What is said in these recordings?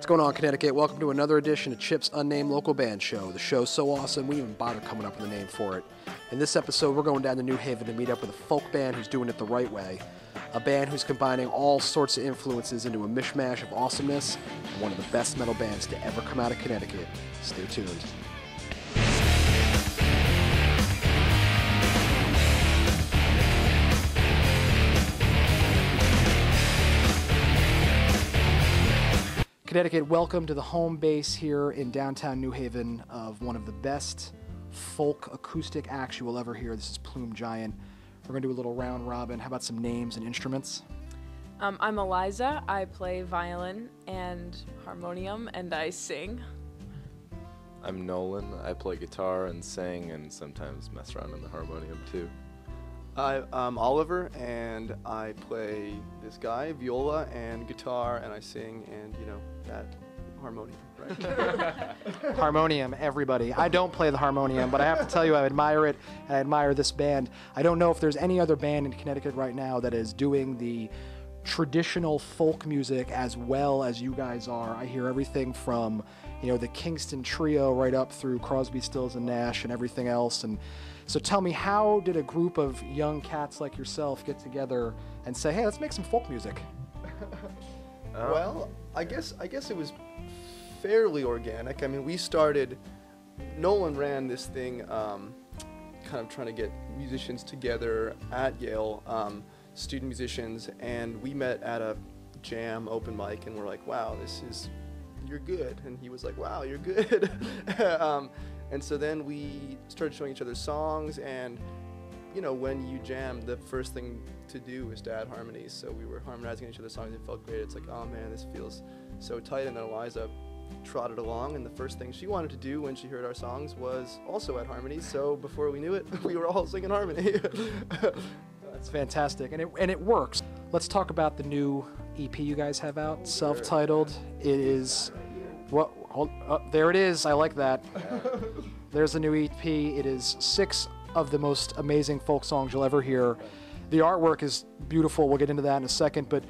What's going on, Connecticut? Welcome to another edition of Chip's Unnamed Local Band Show. The show's so awesome, we didn't even bother coming up with a name for it. In this episode, we're going down to New Haven to meet up with a folk band who's doing it the right way. A band who's combining all sorts of influences into a mishmash of awesomeness, and one of the best metal bands to ever come out of Connecticut. Stay tuned. Connecticut, welcome to the home base here in downtown New Haven of one of the best folk acoustic acts you will ever hear. This is Plume Giant. We're going to do a little round robin. How about some names and instruments? I'm Eliza. I play violin and harmonium, and I sing. I'm Nolan. I play guitar and sing and sometimes mess around on the harmonium too. I'm Oliver, and I play this guy, viola and guitar, and I sing and, you know, that harmonium, right? Harmonium, everybody. I don't play the harmonium, but I have to tell you I admire it, and I admire this band. I don't know if there's any other band in Connecticut right now that is doing the traditional folk music as well as you guys are. I hear everything from, you know, the Kingston Trio right up through Crosby, Stills, and Nash and everything else. And so tell me, how did a group of young cats like yourself get together and say, hey, let's make some folk music? Well, I guess it was fairly organic. I mean, we started, Nolan ran this thing, kind of trying to get musicians together at Yale, student musicians, and we met at a jam open mic, and we're like, wow, you're good. And he was like, wow, you're good. And so then we started showing each other songs, and, you know, when you jam, the first thing to do is to add harmonies. So we were harmonizing each other's songs. It felt great. It's like, oh man, this feels so tight. And then Eliza trotted along, and the first thing she wanted to do when she heard our songs was also add harmonies. So before we knew it, we were all singing harmony. That's fantastic, and it works. Let's talk about the new EP you guys have out, self-titled. It is, there it is. I like that. There's the new EP. It is 6 of the most amazing folk songs you'll ever hear. The artwork is beautiful. We'll get into that in a second, but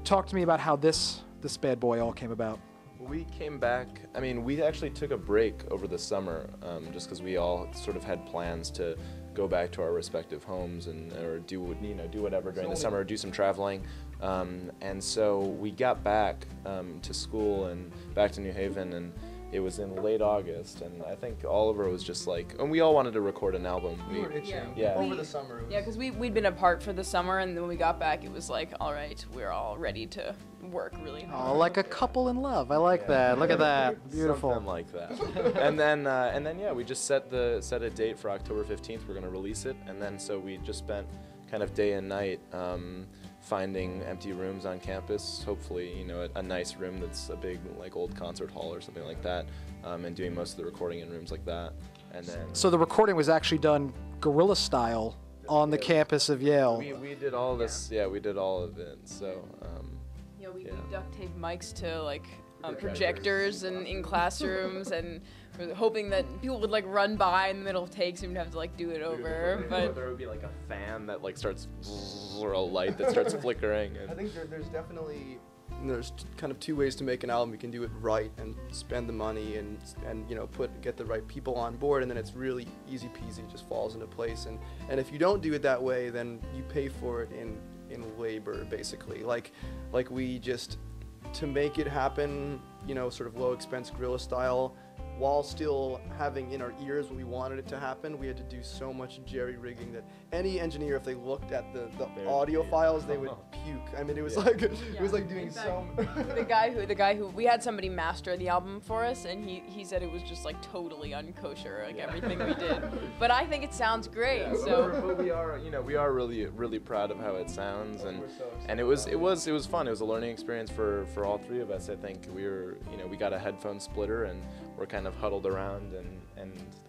talk to me about how this bad boy all came about. We came back, I mean, we actually took a break over the summer just because we all sort of had plans to go back to our respective homes or do whatever during the summer, do some traveling. And so we got back to school and back to New Haven, and it was in late August, and I think Oliver was just like, and we all wanted to record an album. We were itching. Yeah. Over the summer. Yeah, because we'd been apart for the summer, and then when we got back, it was like, all right, we're all ready to work really hard. Oh, like a couple in love. I like that. Look at that. Beautiful. Something like that. and then yeah, we just set a date for October 15th. We're gonna release it, and then so we just spent kind of day and night finding empty rooms on campus, hopefully, you know, a nice room that's a big, like, old concert hall or something like that, and doing most of the recording in rooms like that. And then So the recording was actually done guerrilla style on the campus of Yale. we did all this, we did all of it, so We duct tape mics to like projectors and in classrooms, and we're hoping that people would like run by in the middle of takes and we'd have to like do it over. But there would be like a fan that like starts, or a light that starts flickering. And I think there's kind of 2 ways to make an album. You can do it right and spend the money and you know, get the right people on board, and then it's really easy peasy, it just falls into place. And if you don't do it that way, then you pay for it in labor, basically. Like we just, to make it happen, you know, sort of low expense guerrilla style, while still having in our ears what we wanted it to happen, we had to do so much jerry-rigging that any engineer, if they looked at the audio files, they would puke. I mean, it was like it was like doing so. the guy who we had somebody master the album for us, and he said it was just like totally unkosher, like everything we did. But I think it sounds great. Yeah, so but we are really proud of how it sounds, and it was fun. It was a learning experience for all 3 of us. I think we got a headphone splitter, and we're kind of huddled around, and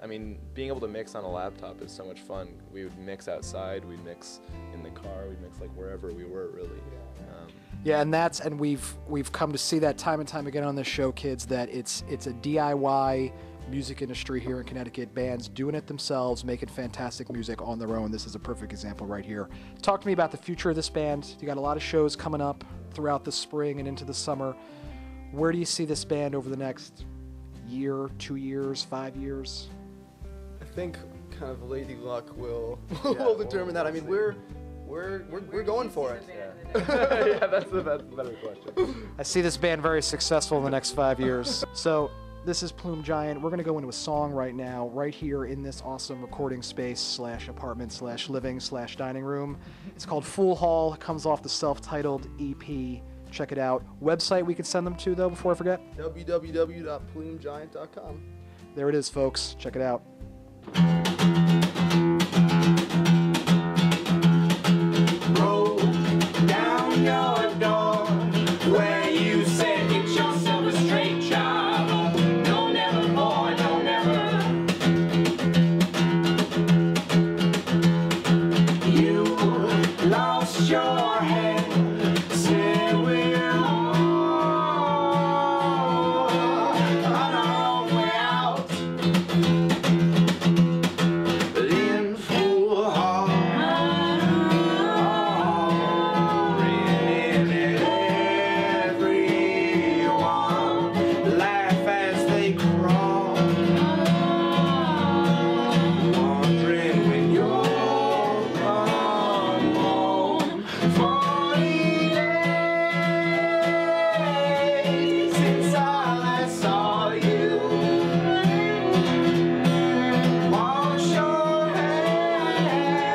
I mean, being able to mix on a laptop is so much fun. We would mix outside, we'd mix in the car, we'd mix like wherever we were, really. Yeah, and we've come to see that time and time again on this show, kids, that it's a DIY music industry here in Connecticut. Bands doing it themselves, making fantastic music on their own. This is a perfect example right here. Talk to me about the future of this band. You got a lot of shows coming up throughout the spring and into the summer. Where do you see this band over the next year, 2 years, 5 years? I think kind of Lady Luck will Yeah, will determine that. I we'll mean, see. we're going for it. Yeah, that's a better question. I see this band very successful in the next 5 years. So this is Plume Giant. We're going to go into a song right now, right here in this awesome recording space / apartment / living / dining room. It's called Fool Hall. It comes off the self-titled EP. Check it out. Website we could send them to, though, before I forget? www.plumegiant.com. There it is, folks. Check it out. Roll down your door where you said get yourself a straight job. No, never more, no, never. You lost your head, said we're all on our own way out. In Fool Hall, grinning at everyone, laugh as they crawl, wondering when you'll come home. 40 days since I last saw you. Wash your hands,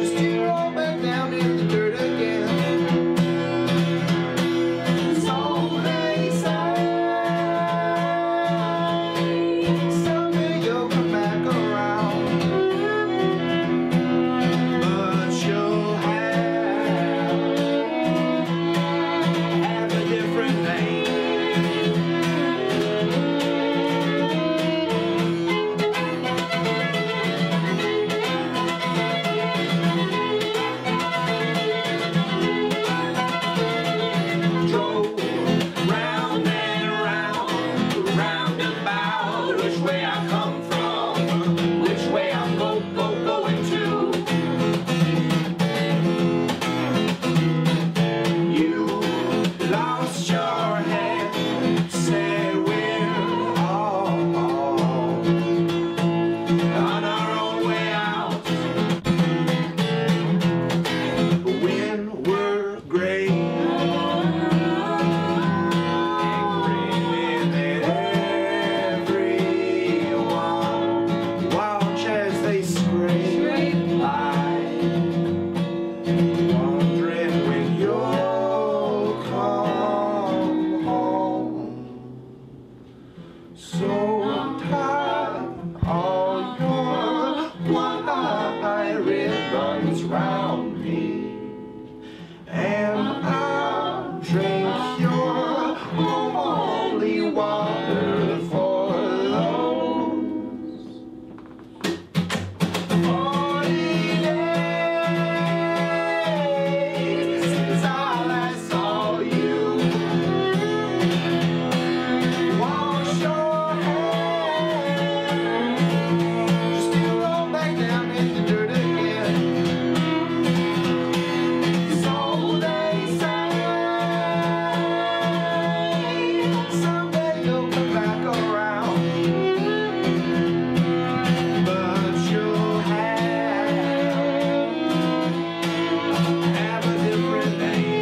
just to roll back down in the dirt again. So they say, someday you'll come back around, but you'll have a different name. Drove round and round, roundabout, which way I come from, which way I'm going to. You lost your head, said we're all on our own way out. When we're gray and grinning at everyone, watch as they scrape by, wondering when you'll come home. So tie all your white ribbons round me, and I'll drink your holy water for those 40 days since I last saw you. Wash your hands, just to roll back down in the dirt again. So they say, someday you'll come back around, but you'll have a different name.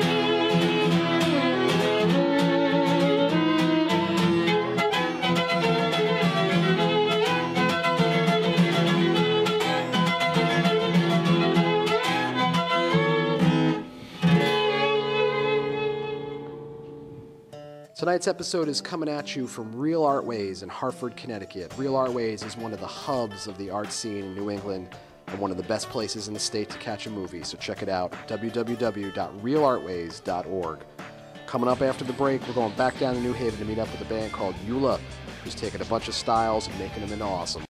Tonight's episode is coming at you from Real Artways in Hartford, Connecticut. Real Artways is one of the hubs of the art scene in New England and one of the best places in the state to catch a movie, so check it out, www.realartways.org. Coming up after the break, we're going back down to New Haven to meet up with a band called Eula, who's taking a bunch of styles and making them into awesome.